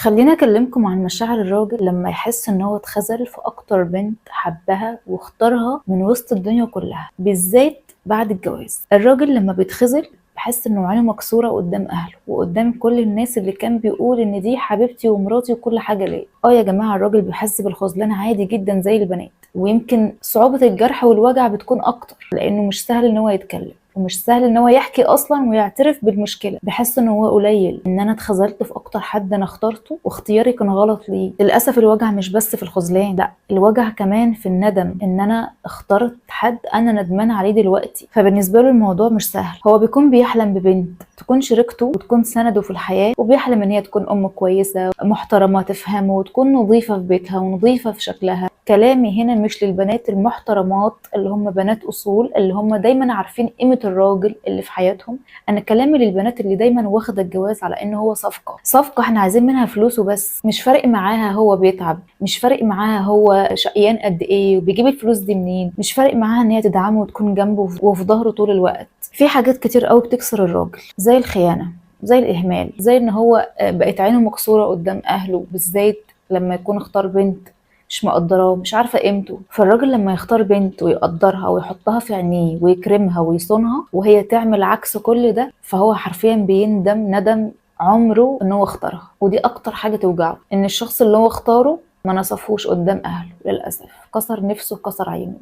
خليني اكلمكم عن مشاعر الراجل لما يحس ان هو اتخذل في اكتر بنت حبها واختارها من وسط الدنيا كلها، بالذات بعد الجواز. الراجل لما بيتخذل بحس انه عينه مكسوره قدام اهله وقدام كل الناس اللي كان بيقول ان دي حبيبتي ومراتي وكل حاجه ليا. يا جماعه، الراجل بيحس بالخذلان عادي جدا زي البنات، ويمكن صعوبه الجرح والوجع بتكون اكتر لانه مش سهل ان هو يتكلم ومش سهل ان هو يحكي اصلا ويعترف بالمشكله. بحس ان هو قليل ان انا اتخذلت في اكتر حد انا اخترته واختياري كان غلط ليه. للاسف الوجع مش بس في الخذلان، لا، الوجع كمان في الندم ان انا اخترت حد انا ندمان عليه دلوقتي. فبالنسبه له الموضوع مش سهل. هو بيكون بيحلم ببنت تكون شريكته وتكون سنده في الحياه، وبيحلم ان هي تكون ام كويسه محترمه تفهمه وتكون نظيفه في بيتها ونظيفه في شكلها. كلامي هنا مش للبنات المحترمات اللي هم بنات اصول، اللي هم دايما عارفين قيمه الراجل اللي في حياتهم. انا كلامي للبنات اللي دايما واخده الجواز على انه هو صفقه احنا عايزين منها فلوس وبس. مش فارق معاها هو بيتعب، مش فارق معاها هو شقيان قد ايه وبيجيب الفلوس دي منين، مش فارق معاها ان هي تدعمه وتكون جنبه وفي ظهره طول الوقت. في حاجات كتير قوي بتكسر الراجل، زي الخيانه، زي الاهمال، زي ان هو بقت عينه مكسوره قدام اهله، بالذات لما يكون اختار بنت مش مقدراه، مش عارفه قيمته. فالراجل لما يختار بنت ويقدرها ويحطها في عينيه ويكرمها ويصونها وهي تعمل عكس كل ده، فهو حرفيا بيندم ندم عمره ان هو اختارها. ودي اكتر حاجه توجعه، ان الشخص اللي هو اختاره ما نصفوش قدام اهله، للاسف كسر نفسه كسر عينه.